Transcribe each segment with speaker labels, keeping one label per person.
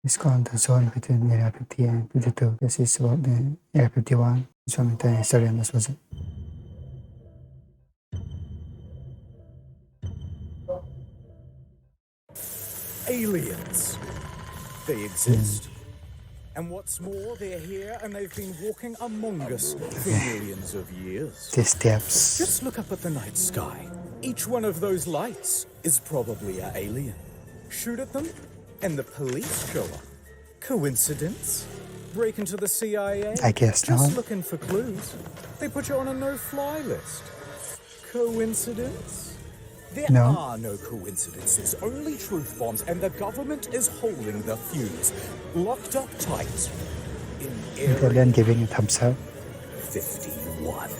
Speaker 1: It's called the zone between Area 50 and 52. This is about the Area 51. It's from Internethistorian, this was it.
Speaker 2: Aliens. They exist. And what's more, they're here and they've been walking among us for millions of years.
Speaker 1: These steps.
Speaker 2: Just look up at the night sky. Each one of those lights is probably an alien. Shoot at them, and the police show up. Coincidence? Break into the CIA?
Speaker 1: I guess
Speaker 2: Just
Speaker 1: not.
Speaker 2: looking for clues. They put you on a no-fly list. Coincidence? There
Speaker 1: No.
Speaker 2: are no coincidences, only truth bombs, and the government is holding the fuse. Locked up tight in
Speaker 1: Italian
Speaker 2: Area
Speaker 1: giving a thumbs up.
Speaker 2: 51.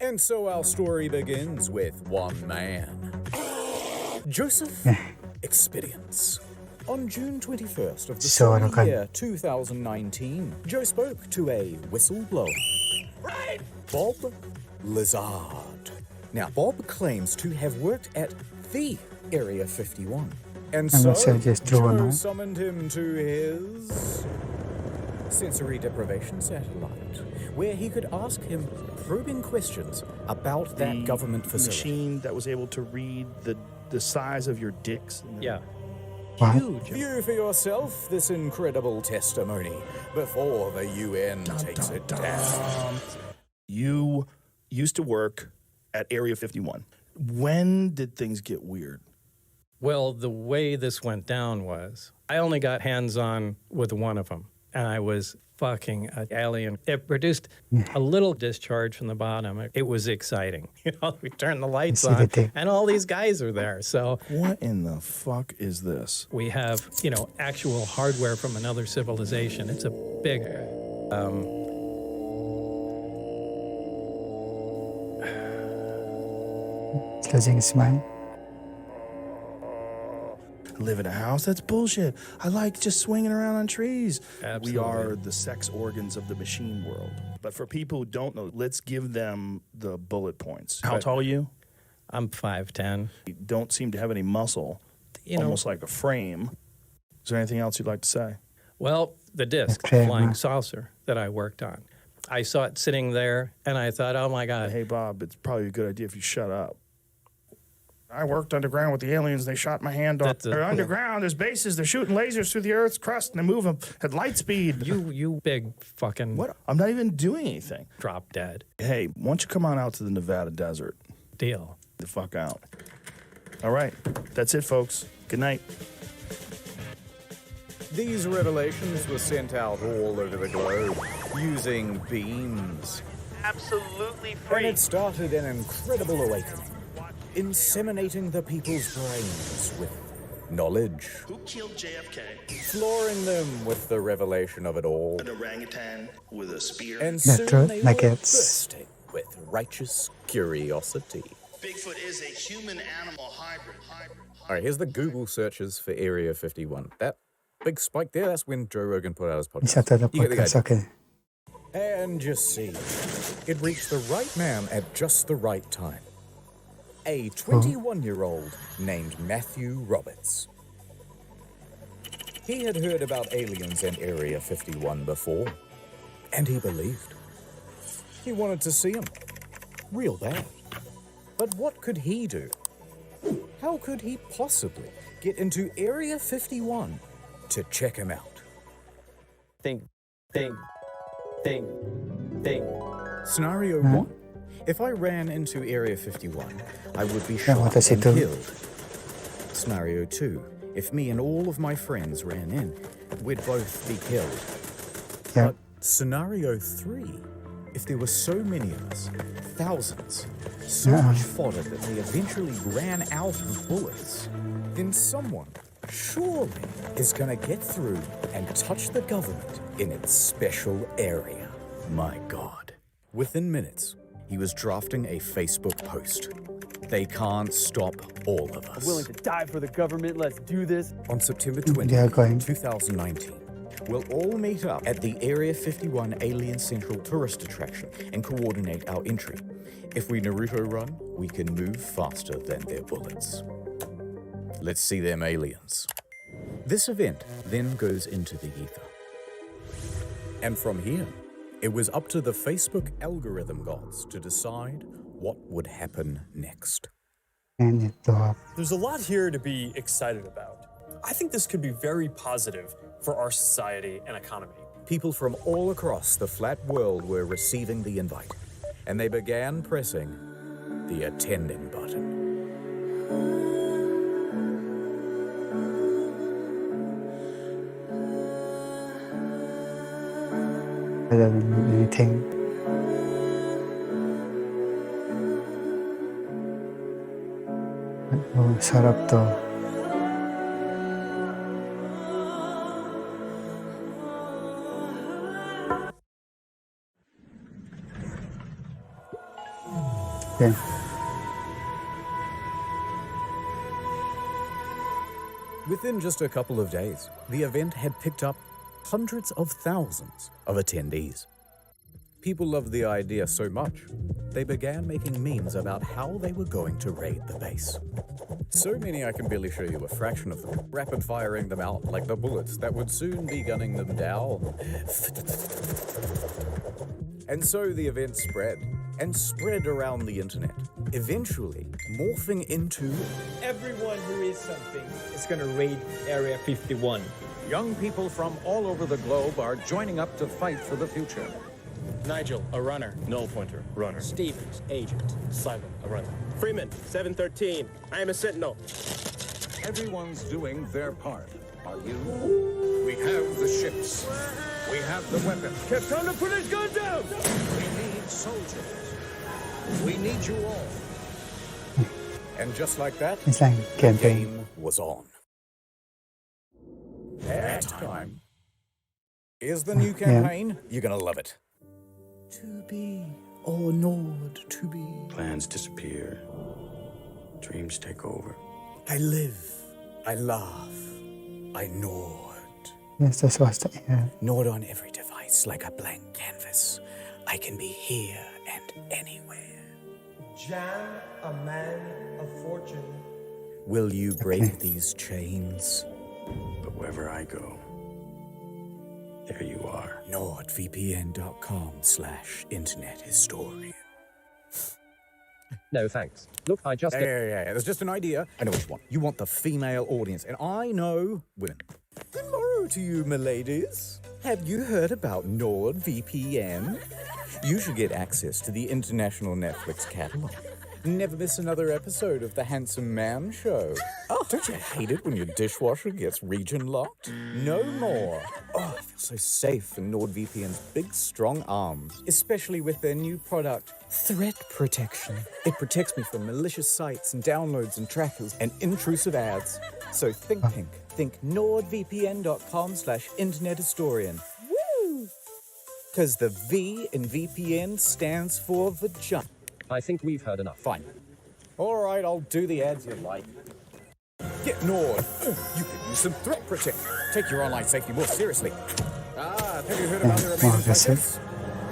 Speaker 2: And so our story begins with one man, Joseph Experience. On June 21st of the same year 2019, Joe spoke to a whistleblower, Bob Lazard. Now, Bob claims to have worked at the Area 51. And
Speaker 1: I'm
Speaker 2: so,
Speaker 1: not sure just Joe or
Speaker 2: Joe
Speaker 1: not.
Speaker 2: summoned him to his sensory deprivation satellite, where he could ask him probing questions about that government facility.
Speaker 3: Machine that was able to read the size of your dicks.
Speaker 4: Yeah.
Speaker 1: What?
Speaker 4: Huge.
Speaker 2: View for yourself this incredible testimony before the UN takes it down.
Speaker 3: You used to work at Area 51. When did things get weird?
Speaker 4: Well, the way this went down was I only got hands-on with one of them, and I was fucking an alien. It produced a little discharge from the bottom. It was exciting. You know, we turned the lights
Speaker 1: see the
Speaker 4: on,
Speaker 1: thing.
Speaker 4: and all these guys are there. So
Speaker 3: What in the fuck is this?
Speaker 4: we have, actual hardware from another civilization. It's a big...
Speaker 1: Closing his mind.
Speaker 3: Live in a house? That's bullshit. I like just swinging around on trees.
Speaker 4: Absolutely.
Speaker 3: We are the sex organs of the machine world. But for people who don't know, let's give them the bullet points. How
Speaker 4: Right.
Speaker 3: tall are you?
Speaker 4: I'm 5'10".
Speaker 3: You don't seem to have any muscle,
Speaker 4: You know,
Speaker 3: almost like a frame. Is there anything else you'd like to say?
Speaker 4: well, the disc,
Speaker 1: Okay,
Speaker 4: flying
Speaker 1: well.
Speaker 4: saucer that I worked on. I saw it sitting there, and I thought, oh, my God.
Speaker 3: Hey, Bob, it's probably a good idea if you shut up. I worked underground with the aliens. They shot my hand off. They're underground. There's bases. They're shooting lasers through the Earth's crust, and they move them at light speed.
Speaker 4: You big fucking
Speaker 3: What? I'm not even doing anything.
Speaker 4: drop dead
Speaker 3: Hey, why don't you come on out to the Nevada desert?
Speaker 4: deal.
Speaker 3: The fuck out. All right. That's it, folks. Good night.
Speaker 2: These revelations were sent out all over the globe using beams.
Speaker 5: Absolutely
Speaker 2: And
Speaker 5: free.
Speaker 2: it started an incredible awakening, inseminating the people's brains with knowledge,
Speaker 3: Who killed JFK?
Speaker 2: flooring them with the revelation of it all.
Speaker 3: An orangutan with a spear.
Speaker 2: And
Speaker 1: That's
Speaker 2: soon
Speaker 1: right,
Speaker 2: they were
Speaker 1: nuggets.
Speaker 2: bursting with righteous curiosity.
Speaker 3: Bigfoot is a human-animal hybrid.
Speaker 2: All right, here's the Google searches for Area 51. That big spike there, that's when Joe Rogan put out his podcast.
Speaker 1: Isa to the
Speaker 2: You get the
Speaker 1: podcast,
Speaker 2: idea.
Speaker 1: okay.
Speaker 2: And just see, it reached the right man at just the right time. A 21-year-old named Matthew Roberts. He had heard about aliens in Area 51 before, and he believed. He wanted to see them, real bad. But what could he do? How could he possibly get into Area 51 to check him out?
Speaker 5: Think.
Speaker 2: Scenario 1. If I ran into Area 51, I would be
Speaker 1: what
Speaker 2: shot
Speaker 1: does he
Speaker 2: and
Speaker 1: do?
Speaker 2: killed. Scenario 2. If me and all of my friends ran in, we'd both be killed.
Speaker 1: Yeah.
Speaker 2: But scenario 3. If there were so many of us, thousands, so
Speaker 1: Yeah.
Speaker 2: much fodder that they eventually ran out of bullets, then someone, surely, is gonna get through and touch the government in its special area. My God. Within minutes, he was drafting a Facebook post. They can't stop all of us.
Speaker 5: Willing to die for the government. Let's do this.
Speaker 2: On September
Speaker 1: They are
Speaker 2: 20,
Speaker 1: going.
Speaker 2: 2019, we'll all meet up at the Area 51 Alien Central tourist attraction and coordinate our entry. If we Naruto run, we can move faster than their bullets. Let's see them aliens. This event then goes into the ether. And from here, it was up to the Facebook algorithm gods to decide what would happen next.
Speaker 1: And
Speaker 6: There's a lot here to be excited about. I think this could be very positive for our society and economy.
Speaker 2: People from all across the flat world were receiving the invite, and they began pressing the attending button.
Speaker 1: rather than anything. sarap to. Okay.
Speaker 2: Within just a couple of days, the event had picked up hundreds of thousands of attendees. People loved the idea so much, they began making memes about how they were going to raid the base. So many I can barely show you a fraction of them, rapid firing them out like the bullets that would soon be gunning them down. And so the event spread, and spread around the internet, eventually morphing into
Speaker 7: Everyone who is something is gonna raid Area 51.
Speaker 8: Young people from all over the globe are joining up to fight for the future.
Speaker 7: Nigel, a runner.
Speaker 6: Null pointer, runner.
Speaker 7: Stevens, agent.
Speaker 6: Simon, a runner.
Speaker 9: Freeman, 713. I am a sentinel.
Speaker 8: Everyone's doing their part. Are you? We have the ships. We have the weapons.
Speaker 9: It's time to put his gun down!
Speaker 8: We need soldiers. We need you all.
Speaker 2: and just like that,
Speaker 1: It's like
Speaker 2: the
Speaker 1: campaign.
Speaker 2: game was on. That time is the new campaign. You're gonna love it. To be or not to be.
Speaker 10: Plans disappear. Dreams take over.
Speaker 2: I live. I laugh. I nod.
Speaker 1: Yes, this was the
Speaker 2: Nod on every device like a blank canvas. I can be here and anywhere.
Speaker 11: Jan, a man of fortune.
Speaker 2: Will you break these chains?
Speaker 10: But wherever I go, there you are.
Speaker 2: NordVPN.com/internethistorian.
Speaker 5: No, thanks. Look, I just...
Speaker 2: Yeah. There's just an idea. I know what you want. You want the female audience, and I know women. Hello to you, miladies. Have you heard about NordVPN? You should get access to the international Netflix catalog. Never miss another episode of The Handsome Man Show. Oh, don't you hate it when your dishwasher gets region locked? No more. Oh, I feel so safe in NordVPN's big, strong arms, especially with their new product, Threat Protection. It protects me from malicious sites and downloads and trackers and intrusive ads. So think pink. Think NordVPN.com/internethistorian. Woo! Because the V in VPN stands for vagina.
Speaker 5: I think we've heard enough.
Speaker 2: Fine. All right, I'll do the ads you like. Get Nord. You can use some threat protection. Take your online safety more seriously. Have you heard about their amazing budgets?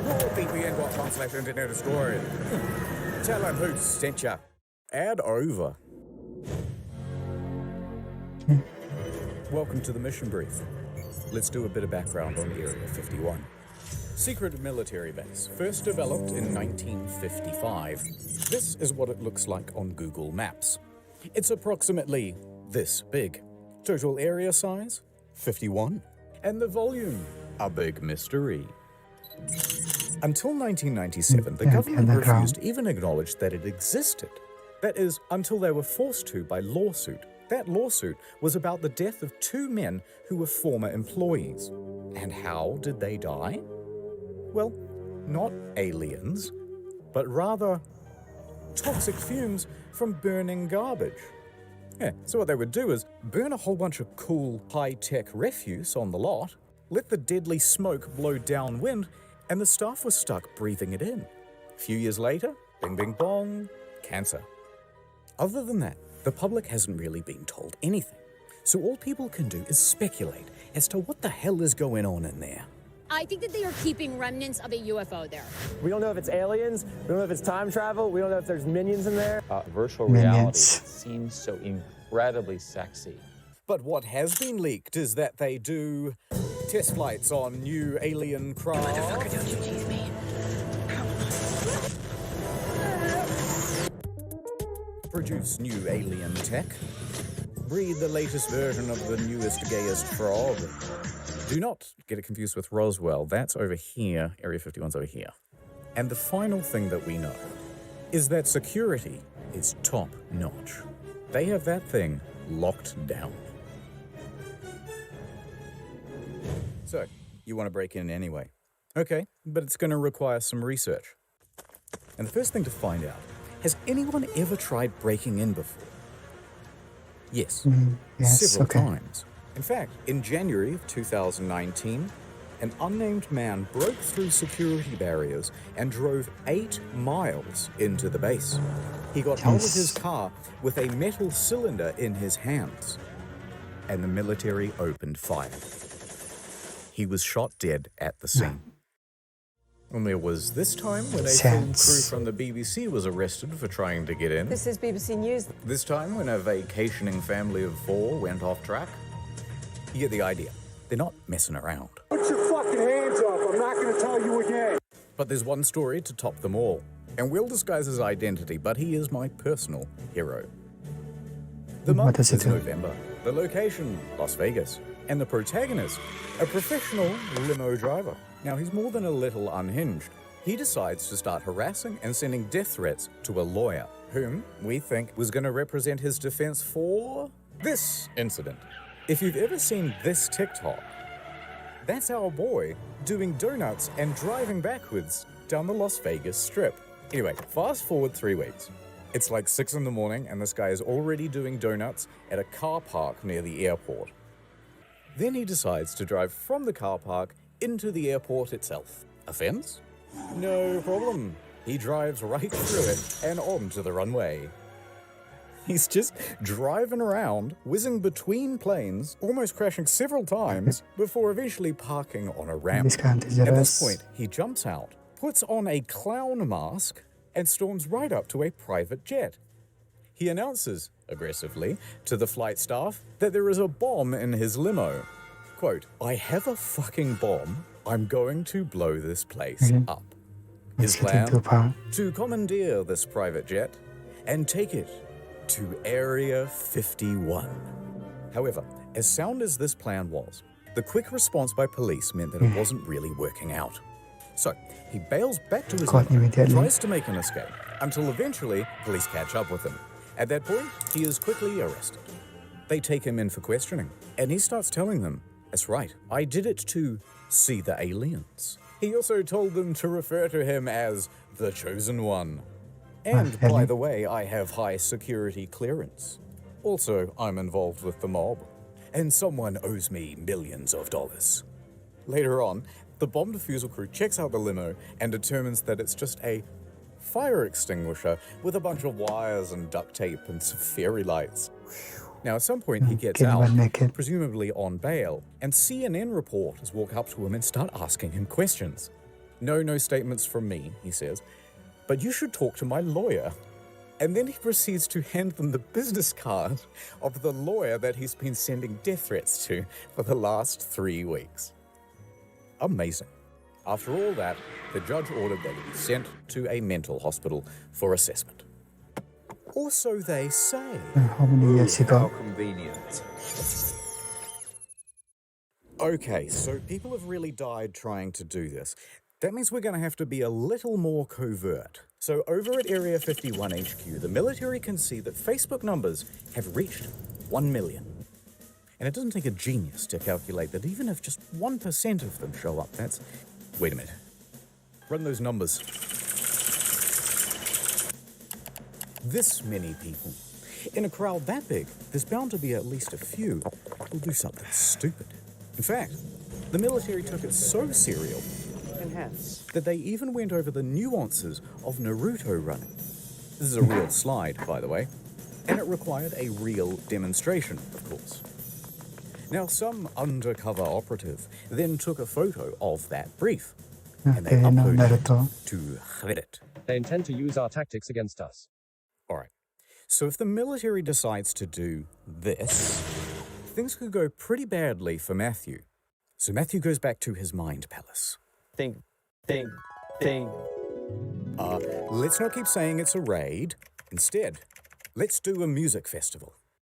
Speaker 2: NordVPN.com/internethistorian. Tell them who sent ya. Ad over. Welcome to the mission brief. Let's do a bit of background on Area 51. Secret military base, first developed in 1955. This is what it looks like on Google Maps. It's approximately this big. Total area size, 51. And the volume, a big mystery. Until 1997, the government refused to even acknowledge that it existed. That is, until they were forced to by lawsuit. That lawsuit was about the death of 2 men who were former employees. And how did they die? Well, not aliens, but rather toxic fumes from burning garbage. Yeah, so what they would do is burn a whole bunch of cool, high-tech refuse on the lot, let the deadly smoke blow downwind, and the staff was stuck breathing it in. A few years later, bing, bing, bong, cancer. Other than that, the public hasn't really been told anything. So all people can do is speculate as to what the hell is going on in there.
Speaker 12: I think that they are keeping remnants of a UFO there.
Speaker 5: We don't know if it's aliens. We don't know if it's time travel. We don't know if there's minions in there.
Speaker 10: Virtual
Speaker 1: Minions.
Speaker 10: reality seems so
Speaker 13: incredibly sexy.
Speaker 2: But what has been leaked is that they do test flights on new alien craft. Produce new alien tech. Breed the latest version of the newest, gayest frog. Do not get it confused with Roswell. That's over here. Area 51's over here. And the final thing that we know is that security is top notch. They have that thing locked down. So, you want to break in anyway. Okay, but it's going to require some research. And the first thing to find out, has anyone ever tried breaking in before? Yes, several times. In fact, in January of 2019, an unnamed man broke through security barriers and drove 8 miles into the base. He got out of his car with a metal cylinder in his hands, and the military opened fire. He was shot dead at the scene. And there was this time when a film crew from the BBC was arrested for trying to get in.
Speaker 14: This is BBC News.
Speaker 2: This time when a vacationing family of 4 went off track. You get the idea. They're not messing around.
Speaker 9: Put your fucking hands up. I'm not going to tell you again.
Speaker 2: But there's one story to top them all. And Will disguise his identity, but he is my personal hero. The month is November. The location, Las Vegas. And the protagonist, a professional limo driver. Now, he's more than a little unhinged. He decides to start harassing and sending death threats to a lawyer, whom we think was going to represent his defense for this incident. If you've ever seen this TikTok, that's our boy doing donuts and driving backwards down the Las Vegas Strip. Anyway, fast forward 3 weeks. It's like 6 in the morning and this guy is already doing donuts at a car park near the airport. Then he decides to drive from the car park into the airport itself. Offense? No problem. He drives right through it and onto the runway. He's just driving around, whizzing between planes, almost crashing several times before eventually parking on a ramp. At this point, he jumps out, puts on a clown mask, and storms right up to a private jet. He announces, aggressively, to the flight staff that there is a bomb in his limo. Quote, "I have a fucking bomb. I'm going to blow this place up." His plan? To commandeer this private jet and take it to Area 51. However, as sound as this plan was, the quick response by police meant that it wasn't really working out. So, he bails back to his limo, tries to make an escape, until eventually police catch up with him. At that point, he is quickly arrested. They take him in for questioning, and he starts telling them, "That's right, I did it to see the aliens." He also told them to refer to him as the Chosen One. And, by the way, I have high security clearance. Also, I'm involved with the mob. And someone owes me millions of dollars. Later on, the bomb defusal crew checks out the limo and determines that it's just a fire extinguisher with a bunch of wires and duct tape and some fairy lights. Now, at some point, he gets out, presumably on bail, and CNN reporters walk up to him and start asking him questions. No statements from me, he says, but you should talk to my lawyer. And then he proceeds to hand them the business card of the lawyer that he's been sending death threats to for the last 3 weeks. Amazing. After all that, the judge ordered that he be sent to a mental hospital for assessment. Or so they say.
Speaker 1: How many years ago?
Speaker 10: How convenient.
Speaker 2: Okay, so people have really died trying to do this. That means we're going to have to be a little more covert. So over at Area 51 HQ, the military can see that Facebook numbers have reached 1 million. And it doesn't take a genius to calculate that even if just 1% of them show up, that's... Wait a minute. Run those numbers. This many people. In a crowd that big, there's bound to be at least a few who'll do something stupid. In fact, the military took it so serial that they even went over the nuances of Naruto running. This is a real slide, by the way, and it required a real demonstration, of course. Now, some undercover operative then took a photo of that brief, and they uploaded it to Reddit.
Speaker 5: They intend to use our tactics against us.
Speaker 2: All right. So if the military decides to do this, things could go pretty badly for Matthew. So Matthew goes back to his mind palace.
Speaker 6: Think.
Speaker 2: Let's not keep saying it's a raid. Instead, let's do a music festival.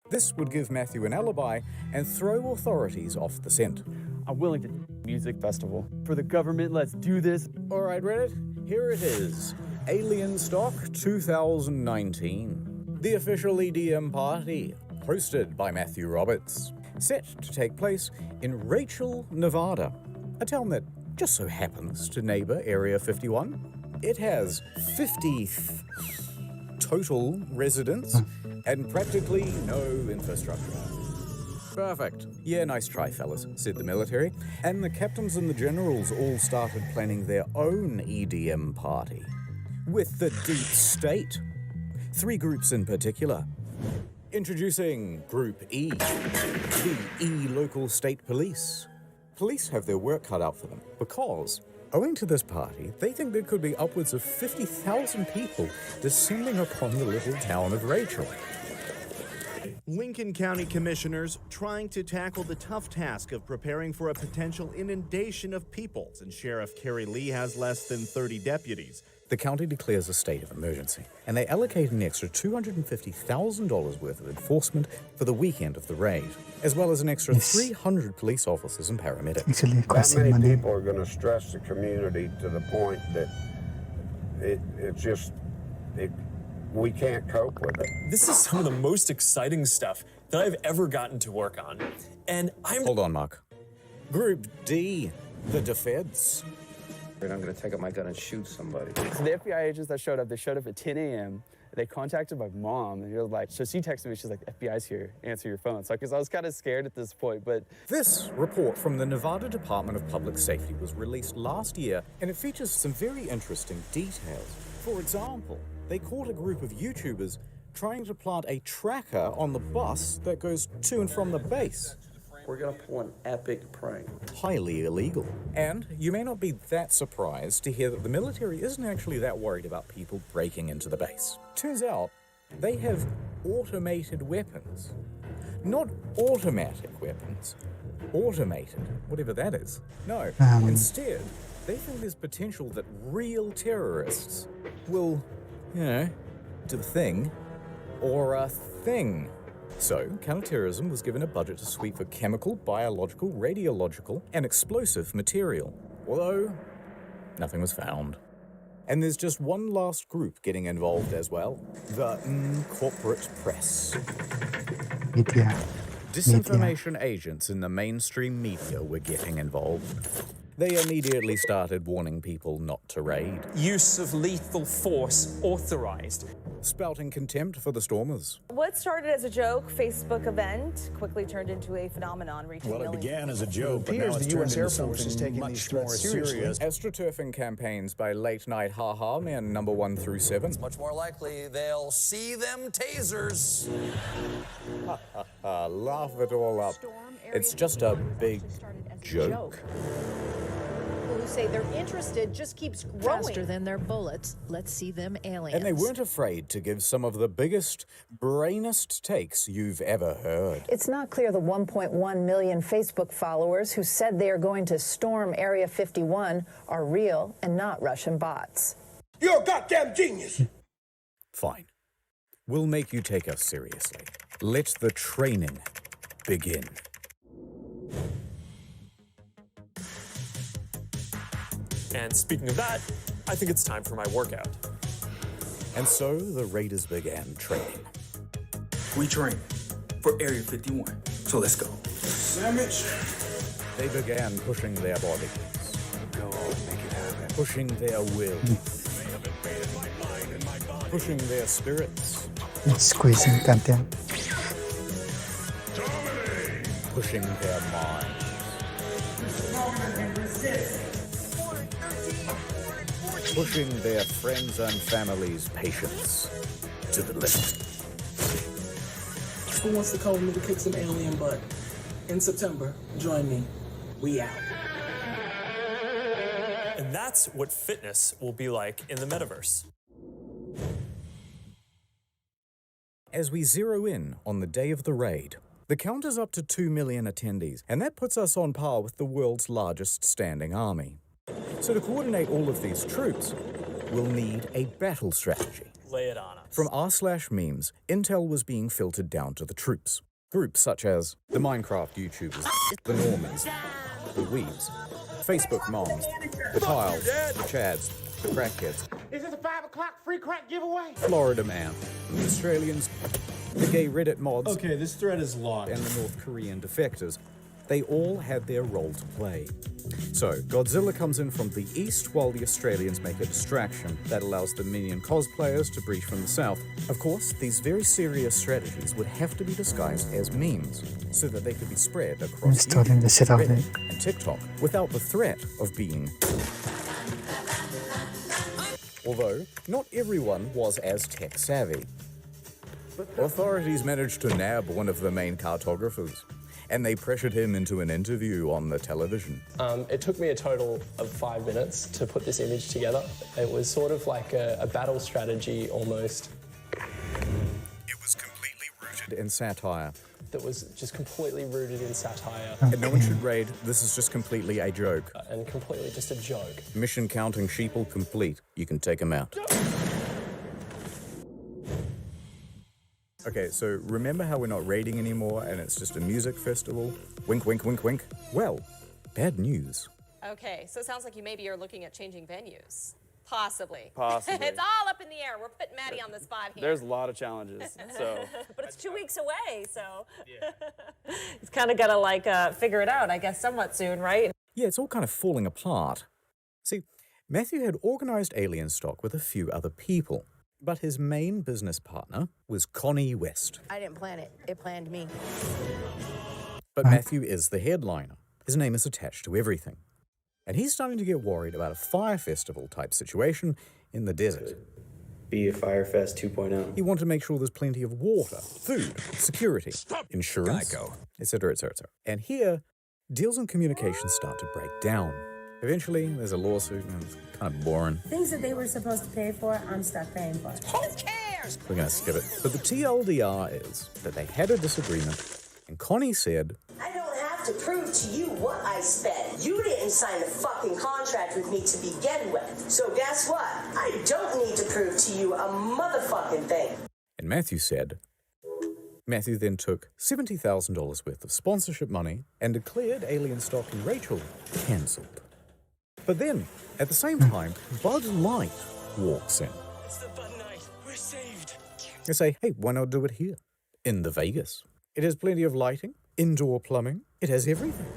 Speaker 2: This would give Matthew an alibi and throw authorities off the scent.
Speaker 13: I'm willing to music festival. For the government, let's do this.
Speaker 2: All right, Reddit, here it is. Alien Stock 2019. The official EDM party, hosted by Matthew Roberts. Set to take place in Rachel, Nevada, a town that just so happens to neighbor Area 51. It has 50 total residents and practically no infrastructure. Perfect. Yeah, nice try, fellas, said the military. And the captains and the generals all started planning their own EDM party. With the deep state. 3 groups in particular. Introducing Group E, the E local state police. Police have their work cut out for them because, owing to this party, they think there could be upwards of 50,000 people descending upon the little town of Rachel.
Speaker 14: Lincoln County commissioners trying to tackle the tough task of preparing for a potential inundation of people, and Sheriff Kerry Lee has less than 30 deputies.
Speaker 2: The county declares a state of emergency, and they allocate an extra $250,000 worth of enforcement for the weekend of the raid, as well as an extra 300 police officers and paramedics.
Speaker 15: That many people are going to stress the community to the point that we can't cope with it.
Speaker 6: This is some of the most exciting stuff that I've ever gotten to work on. And
Speaker 2: Hold on, Mark. Group D, the defeds.
Speaker 10: I'm going to take out my gun and shoot somebody.
Speaker 13: So the FBI agents that showed up, they showed up at 10 a.m. They contacted my mom, and you're like, so she texted me, she's like, FBI's here, answer your phone. So, because I was kind of scared at this point, but...
Speaker 2: This report from the Nevada Department of Public Safety was released last year, and it features some very interesting details. For example, they caught a group of YouTubers trying to plant a tracker on the bus that goes to and from the base.
Speaker 10: We're going to pull an epic prank.
Speaker 2: Highly illegal. And you may not be that surprised to hear that the military isn't actually that worried about people breaking into the base. Turns out, they have automated weapons. Not automatic weapons. Automated, whatever that is. No, instead, they think there's potential that real terrorists will, do the thing, or a thing. So, counterterrorism was given a budget to sweep for chemical, biological, radiological, and explosive material. Although, nothing was found. And there's just one last group getting involved as well. The corporate press.
Speaker 1: Media.
Speaker 2: Disinformation agents in the mainstream media were getting involved. They immediately started warning people not to raid.
Speaker 16: Use of lethal force authorized.
Speaker 2: Spouting contempt for the stormers.
Speaker 17: What started as a joke Facebook event quickly turned into a phenomenon reaching millions.
Speaker 8: Well, it began as a joke, but now it's turned into something much more serious.
Speaker 2: Astroturfing campaigns by late-night ha-ha men number 1 through 7.
Speaker 18: It's much more likely they'll see them tasers.
Speaker 2: Laugh it all up. It's just a big joke.
Speaker 19: People who say they're interested just keeps growing.
Speaker 20: Faster than their bullets. Let's see them aliens.
Speaker 2: And they weren't afraid to give some of the biggest, brainest takes you've ever heard.
Speaker 21: It's not clear the 1.1 million Facebook followers who said they are going to storm Area 51 are real and not Russian bots.
Speaker 9: You're a goddamn genius!
Speaker 2: Fine. We'll make you take us seriously. Let the training begin.
Speaker 6: And speaking of that, I think it's time for my workout.
Speaker 2: And so the Raiders began training.
Speaker 22: We train for Area 51, so let's go.
Speaker 9: Sandwich.
Speaker 2: They began pushing their bodies.
Speaker 10: Go on, make it happen.
Speaker 2: Pushing their will. Pushing their spirits.
Speaker 1: Squeezing content.
Speaker 2: Pushing their minds. Pushing their friends and family's patience to the limit.
Speaker 23: Who wants to come with me to kick some alien butt? In September, join me. We out.
Speaker 6: And that's what fitness will be like in the metaverse.
Speaker 2: As we zero in on the day of the raid, the count is up to 2 million attendees, and that puts us on par with the world's largest standing army. So to coordinate all of these troops, we'll need a battle strategy.
Speaker 6: Lay it on us.
Speaker 2: From r/memes, intel was being filtered down to the troops. Groups such as the Minecraft YouTubers, the Normans, the Weebs, Facebook moms, the Tiles, the Chads, the Crackheads,
Speaker 9: Is this a 5 o'clock free crack giveaway?
Speaker 2: Florida Man, the Australians, the gay Reddit mods,
Speaker 3: Okay, this thread is long.
Speaker 2: and the North Korean defectors. They all had their role to play. So, Godzilla comes in from the east while the Australians make a distraction that allows the Minion cosplayers to breach from the south. Of course, these very serious strategies would have to be disguised as memes so that they could be spread across
Speaker 1: Installing the shit out of it.
Speaker 2: Reddit and TikTok without the threat of being... Although, not everyone was as tech-savvy. Authorities managed to nab one of the main cartographers, and they pressured him into an interview on the television.
Speaker 4: It took me a total of 5 minutes to put this image together. It was sort of like a battle strategy almost.
Speaker 2: It was completely rooted in satire.
Speaker 4: That was just completely rooted in satire.
Speaker 2: And no one should raid, this is just completely a joke.
Speaker 4: And completely just a joke.
Speaker 2: Mission counting sheeple complete. You can take them out. Okay, so remember how we're not raiding anymore and it's just a music festival? Wink, wink, wink, wink. Well, bad news.
Speaker 7: Okay, so it sounds like maybe you're looking at changing venues. Possibly.
Speaker 13: Possibly.
Speaker 7: It's all up in the air. We're putting Maddie on the spot here.
Speaker 13: There's a lot of challenges, so.
Speaker 7: But it's 2 weeks away, so. It's kind of got to like figure it out, I guess, somewhat soon, right?
Speaker 2: Yeah, it's all kind of falling apart. See, Matthew had organized Alien Stock with a few other people, but his main business partner was Connie West.
Speaker 24: I didn't plan it. It planned me.
Speaker 2: But Matthew is the headliner. His name is attached to everything. And he's starting to get worried about a fire festival type situation in the desert.
Speaker 25: Be a Firefest 2.0.
Speaker 2: He wanted to make sure there's plenty of water, food, security, insurance, etc., etc. And here, deals and communications start to break down. Eventually, there's a lawsuit, and it's kind of boring.
Speaker 26: Things that they were supposed to pay for, I'm stuck paying for.
Speaker 2: Who cares? We're going to skip it. But the TLDR is that they had a disagreement, and Connie said,
Speaker 27: I don't have to prove to you what I spent. You didn't sign a fucking contract with me to begin with. So guess what? I don't need to prove to you a motherfucking thing.
Speaker 2: And Matthew said, Matthew then took $70,000 worth of sponsorship money and declared Alien Stock and Rachel cancelled. But then, at the same time, Bud Light walks in.
Speaker 6: It's the Bud Night. We're saved.
Speaker 2: They say, hey, why not do it here? In the Vegas. It has plenty of lighting, indoor plumbing, it has everything.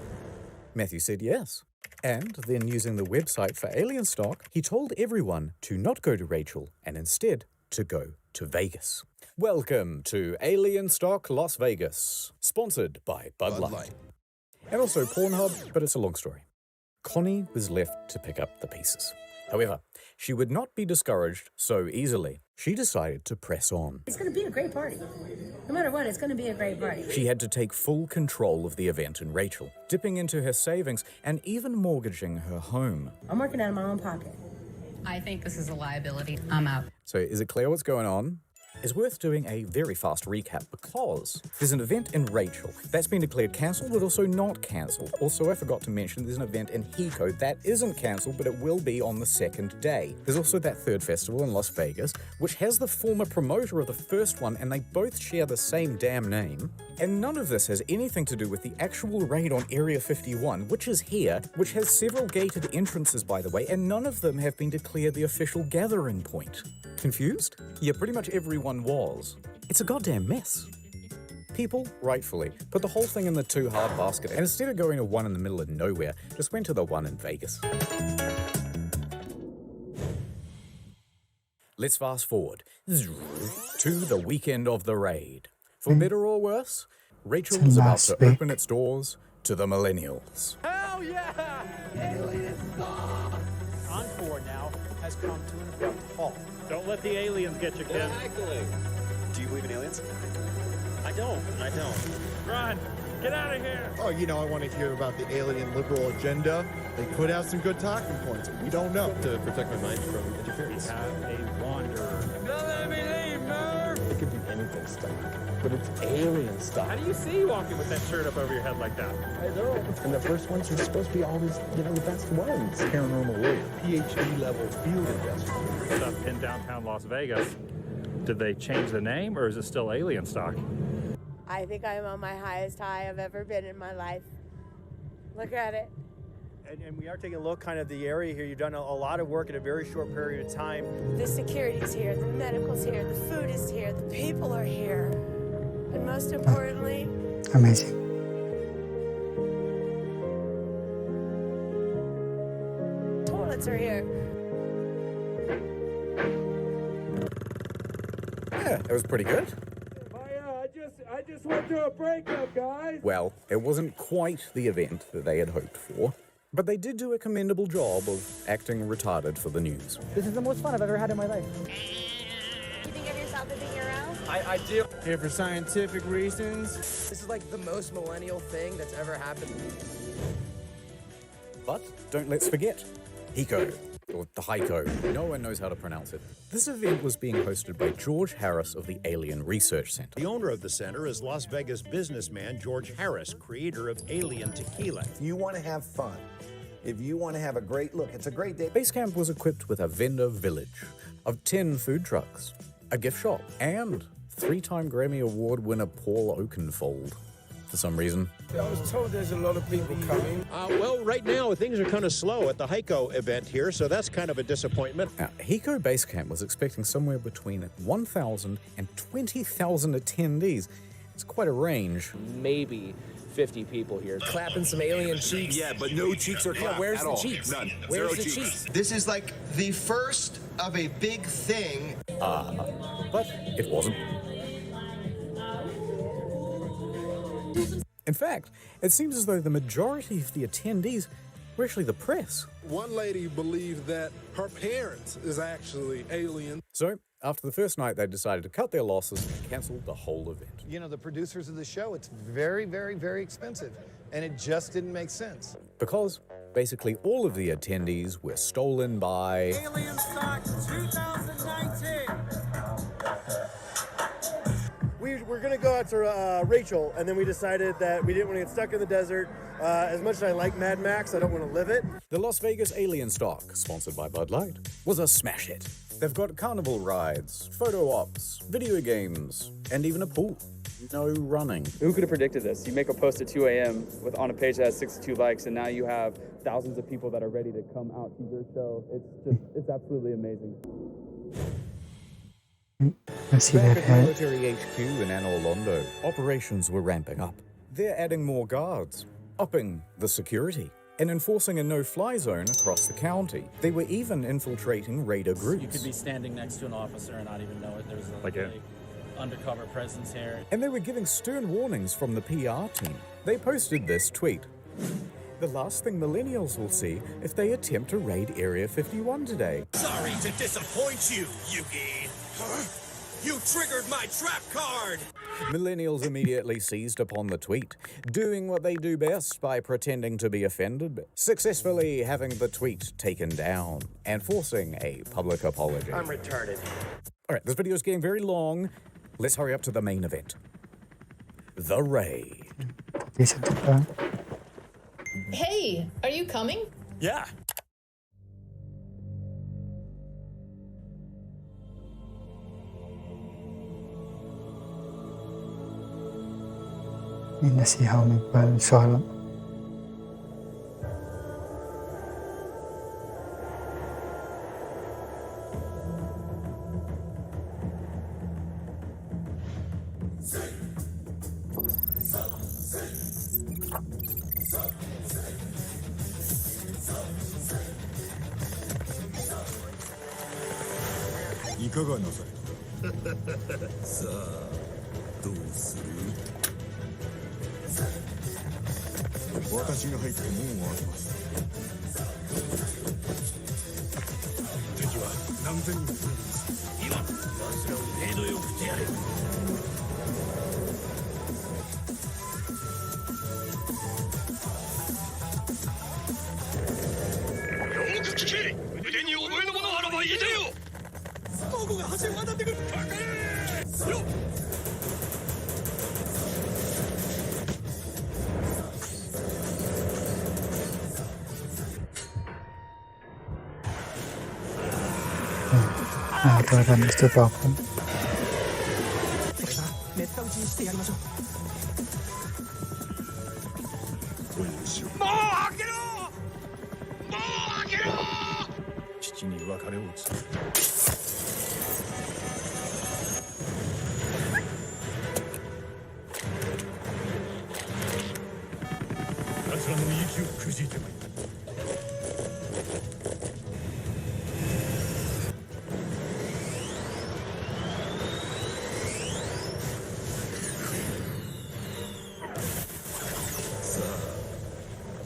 Speaker 2: Matthew said yes. And then using the website for Alien Stock, he told everyone to not go to Rachel and instead to go to Vegas. Welcome to Alien Stock Las Vegas, sponsored by Bud Light. And also Pornhub, but it's a long story. Connie was left to pick up the pieces. However, she would not be discouraged so easily. She decided to press on.
Speaker 26: It's going to be a great party. No matter what, it's going to be a great party.
Speaker 2: She had to take full control of the event in Rachel, dipping into her savings and even mortgaging her home.
Speaker 26: I'm working out of my own pocket.
Speaker 28: I think this is a liability. I'm out.
Speaker 2: So is it clear what's going on? It's worth doing a very fast recap because there's an event in Rachel that's been declared cancelled but also not cancelled. Also, I forgot to mention there's an event in Hiko that isn't cancelled but it will be on the second day. There's also that third festival in Las Vegas which has the former promoter of the first one and they both share the same damn name. And none of this has anything to do with the actual raid on Area 51, which is here, which has several gated entrances by the way, and none of them have been declared the official gathering point. Confused? Yeah, pretty much everyone was. It's a goddamn mess. People, rightfully, put the whole thing in the too hard basket and instead of going to one in the middle of nowhere, just went to the one in Vegas. Let's fast forward to the weekend of the raid. For better or worse, Rachel was about to open its doors to the millennials.
Speaker 6: Hell yeah! Encore now has come to an abrupt halt.
Speaker 29: Don't let the aliens get you, Ken.
Speaker 13: Do you believe in aliens?
Speaker 29: I don't. Run! Get out of here!
Speaker 3: Oh, you know, I want to hear about the alien liberal agenda. They put out some good talking points. We don't know. To protect my mind from interference.
Speaker 29: We have a wanderer.
Speaker 6: Don't let me leave, Murph!
Speaker 3: It could be
Speaker 4: anything stuck, but it's alien stuff.
Speaker 29: How do you see you walking with that shirt up over your head like that?
Speaker 4: I know. And the first ones are supposed to be always, the best ones.
Speaker 3: Paranormal work, PhD level field investigator.
Speaker 29: Stuff in downtown Las Vegas. Did they change the name, or is it still alien stock?
Speaker 5: I think I'm on my highest high I've ever been in my life. Look at it.
Speaker 8: And we are taking a look kind of the area here. You've done a lot of work in a very short period of time.
Speaker 5: The security's here, the medical's here, the food is here, the people are here. And most importantly...
Speaker 1: Amazing.
Speaker 5: Toilets are here.
Speaker 2: Yeah, it was pretty good.
Speaker 29: I just went through a breakup, guys.
Speaker 2: Well, it wasn't quite the event that they had hoped for, but they did do a commendable job of acting retarded for the news.
Speaker 11: This is the most fun I've ever had in my life.
Speaker 5: You think of yourself as a hero?
Speaker 8: I do. Here for scientific reasons.
Speaker 12: This is like the most millennial thing that's ever happened.
Speaker 2: But don't let's forget, Hiko, or the Heiko. No one knows how to pronounce it. This event was being hosted by George Harris of the Alien Research Center.
Speaker 14: The owner of the center is Las Vegas businessman George Harris, creator of Alien Tequila.
Speaker 15: If you want to have fun, if you want to have a great look, it's a great day.
Speaker 2: Base camp was equipped with a vendor village of 10 food trucks, a gift shop, and 3-time Grammy Award winner Paul Oakenfold. For some reason.
Speaker 12: I was told there's a lot of people coming.
Speaker 14: Well, right now things are kind of slow at the Heiko event here, so that's kind of a disappointment.
Speaker 2: Now, Hiko Base Camp was expecting somewhere between 1,000 and 20,000 attendees. It's quite a range.
Speaker 13: Maybe 50 people here.
Speaker 12: Clapping some alien cheeks.
Speaker 16: Yeah, but no cheeks are clapped
Speaker 12: where's
Speaker 16: at
Speaker 12: the
Speaker 16: all.
Speaker 12: cheeks?
Speaker 16: None.
Speaker 12: Where's
Speaker 16: Zero
Speaker 12: the
Speaker 16: cheeks.
Speaker 12: cheeks?
Speaker 15: This is like the first of a big thing.
Speaker 2: But it wasn't. In fact, it seems as though the majority of the attendees were actually the press.
Speaker 17: One lady believed that her parents is actually alien.
Speaker 2: So, after the first night, they decided to cut their losses and cancel the whole event.
Speaker 15: You know, the producers of the show, it's very, very, very expensive. And it just didn't make sense.
Speaker 2: Because basically all of the attendees were stolen by...
Speaker 12: Alien Stock 2019.
Speaker 8: We're going to go out to Rachel, and then we decided that we didn't want to get stuck in the desert. As much as I like Mad Max, I don't want to live it.
Speaker 2: The Las Vegas Alien Stock, sponsored by Bud Light, was a smash hit. They've got carnival rides, photo ops, video games, and even a pool. No running.
Speaker 13: Who could have predicted this? You make a post at 2 a.m. on a page that has 62 likes, and now you have thousands of people that are ready to come out to your show. It's absolutely amazing.
Speaker 1: I see
Speaker 2: Back
Speaker 1: that
Speaker 2: at
Speaker 1: head.
Speaker 2: military HQ in Anne Orlando, operations were ramping up. They're adding more guards, upping the security, and enforcing a no-fly zone across the county. They were even infiltrating raider groups.
Speaker 18: You could be standing next to an officer and not even know it. There's a undercover presence here.
Speaker 2: And they were giving stern warnings from the PR team. They posted this tweet. The last thing millennials will see if they attempt to raid Area 51 today.
Speaker 14: Sorry to disappoint you, Yugi. You triggered my trap card!
Speaker 2: Millennials immediately seized upon the tweet, doing what they do best by pretending to be offended, successfully having the tweet taken down, and forcing a public apology.
Speaker 12: I'm retarded.
Speaker 2: All right, this video is getting very long. Let's hurry up to the main event. The raid.
Speaker 20: Hey, are you coming?
Speaker 29: Yeah.
Speaker 1: Let's see how many people saw them. ตัวรันตัวต่อครับ
Speaker 12: めった打ちにしてやりましょう。
Speaker 14: もう開けろ！もう開けろ！父に別れを告げる。奴らの息をくじいてもいい。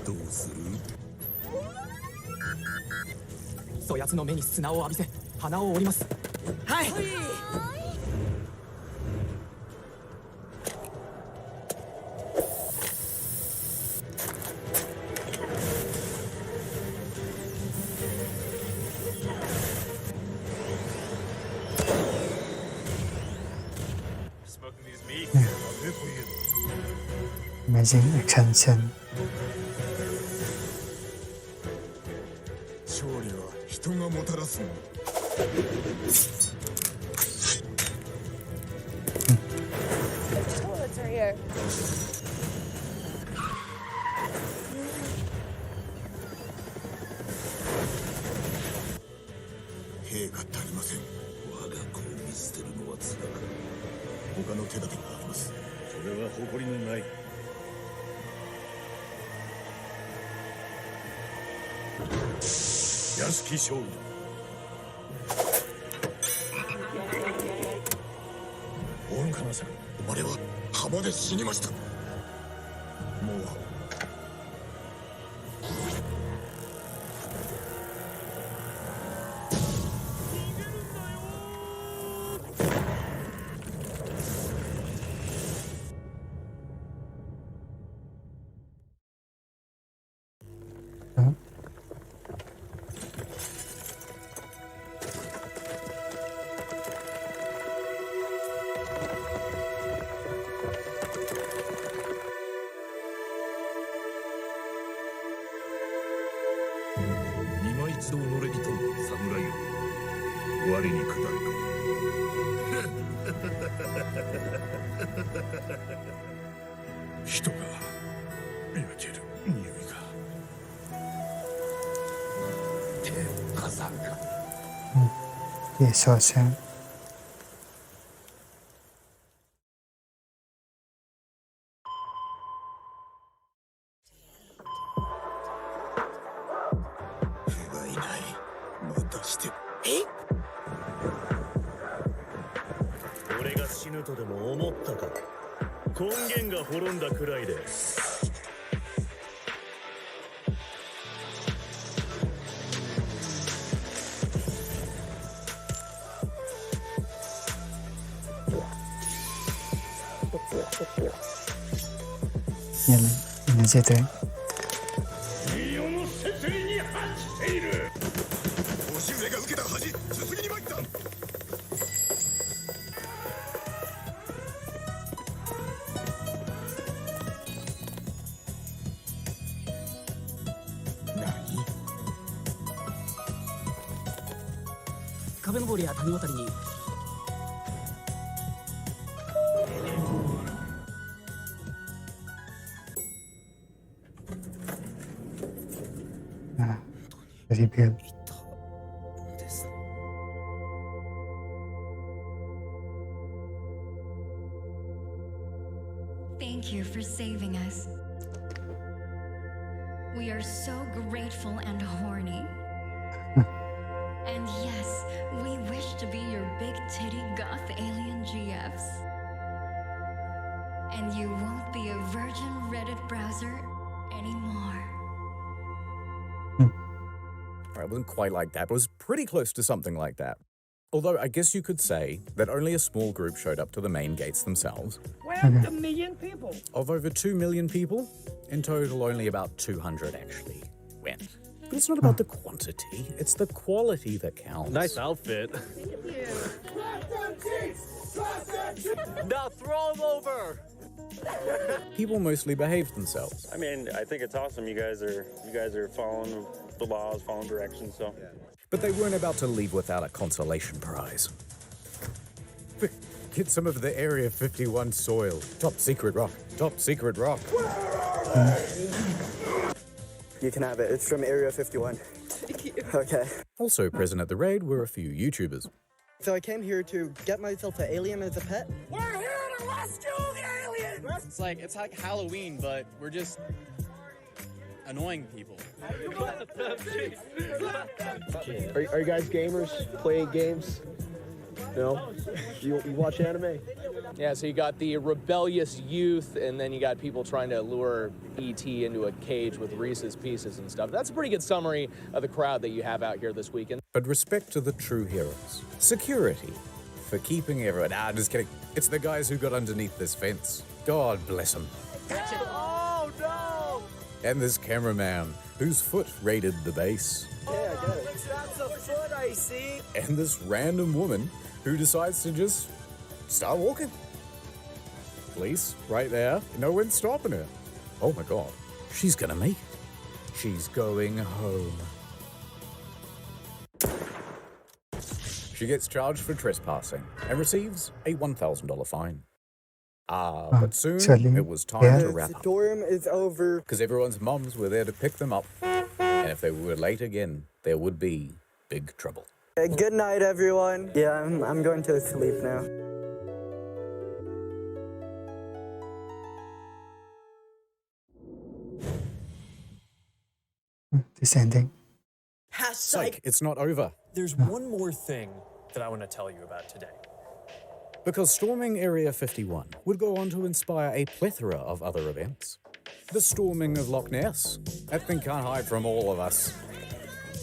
Speaker 14: どうする？
Speaker 12: そやつの目に砂を浴びせ鼻を折ります。はい。
Speaker 1: Amazing action scene.
Speaker 14: 勝利は人がもたらすもの。
Speaker 5: Toilets are here.
Speaker 14: 兵が足りません。我が子を見捨てるのは辛く、他の手立てがあります。それは誇りのない。屋敷勝利。オルカナさん、生まれは浜で死にました。もう今一度己に問う侍よ、我に下るか。人が焼ける匂いが。天火山か。
Speaker 1: 也烧香。
Speaker 14: 兵がいない。またして。
Speaker 7: 俺が死ぬとでも思ったか。根源が滅んだくらいで。
Speaker 1: 你这对。
Speaker 14: 世の摂理に反している。押上が受けた恥、すすぎに参った。
Speaker 12: 壁登りや谷渡りに。
Speaker 1: Rebuild.
Speaker 9: Thank you for saving us. We are so grateful and horny. And yes, we wish to be your big titty goth alien GFs. And you won't be a virgin Reddit browser anymore.
Speaker 2: It wasn't quite like that, but it was pretty close to something like that. Although I guess you could say that only a small group showed up to the main gates themselves.
Speaker 11: Well, a million people.
Speaker 2: Of over 2 million people, in total only about 200 actually went. But it's not about the quantity, it's the quality that counts.
Speaker 7: Nice outfit.
Speaker 18: Now throw him over!
Speaker 2: People mostly behaved themselves.
Speaker 10: I mean, I think it's awesome. You guys are following the laws, following directions. So
Speaker 2: But they weren't about to leave without a consolation prize. Get some of the Area 51 soil. Top secret rock. Top secret rock.
Speaker 13: You can have it. It's from Area 51.
Speaker 20: Thank you.
Speaker 13: Okay.
Speaker 2: Also present at the raid were a few YouTubers.
Speaker 13: So I came here to get myself an alien as a pet.
Speaker 11: We're here to rescue the aliens!
Speaker 10: It's like Halloween, but we're just annoying people.
Speaker 8: Are you guys gamers? Playing games? No? You watch anime?
Speaker 16: Yeah, so you got the rebellious youth, and then you got people trying to lure E.T. into a cage with Reese's Pieces and stuff. That's a pretty good summary of the crowd that you have out here this weekend.
Speaker 2: But respect to the true heroes. Security. For keeping everyone... just kidding. It's the guys who got underneath this fence. God bless them.
Speaker 11: Oh, no!
Speaker 2: And this cameraman, whose foot raided the base.
Speaker 11: Yeah, I get it. That's a foot I see.
Speaker 2: And this random woman who decides to just start walking. Police, right there. No one's stopping her. Oh my God. She's gonna make it. She's going home. She gets charged for trespassing and receives a $1,000 fine. But soon it was time to wrap
Speaker 13: The
Speaker 2: up.
Speaker 13: storm is over.
Speaker 2: Because everyone's mums were there to pick them up. And if they were late again, there would be big trouble.
Speaker 13: Good night, everyone. Yeah, I'm going to sleep now.
Speaker 1: This ending.
Speaker 2: Psych, it's not over.
Speaker 6: There's one more thing that I want to tell you about today.
Speaker 2: Because storming Area 51 would go on to inspire a plethora of other events. The storming of Loch Ness. That thing can't hide from all of us.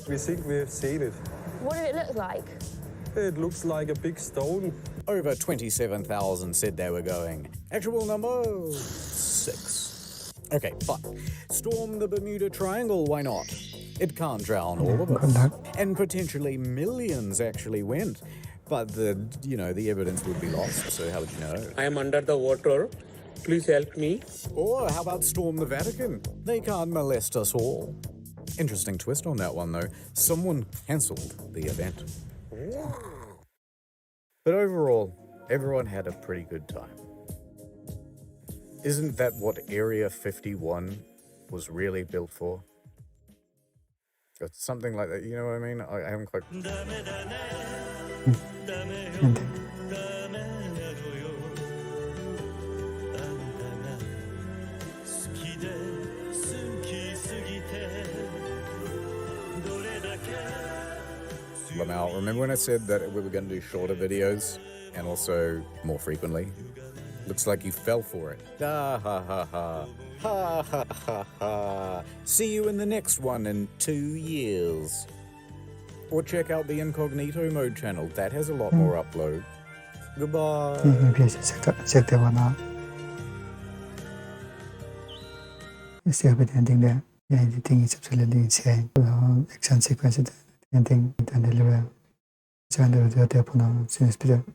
Speaker 19: We think we have seen it.
Speaker 5: What did it look like?
Speaker 19: It looks like a big stone.
Speaker 2: Over 27,000 said they were going. Actual number 6. Okay, fine. Storm the Bermuda Triangle, why not? It can't drown all of us. And potentially millions actually went. But the evidence would be lost, so how would you know?
Speaker 21: I am under the water. Please help me.
Speaker 2: Or how about storm the Vatican? They can't molest us all. Interesting twist on that one, though. Someone cancelled the event. But overall, everyone had a pretty good time. Isn't that what Area 51 was really built for? It's something like that, you know what I mean? I haven't quite... Now, remember when I said that we were going to do shorter videos and also more frequently? Looks like you fell for it. Ha ha ha ha. Ha ha ha ha. See you in the next one in 2 years. Or check out the Incognito Mode channel. That has a lot more upload. Goodbye.
Speaker 1: C'était vraiment. It's still a bit ending there. The editing is absolutely insane. Action sequence, ending, and deliver. So, I'm going to do it.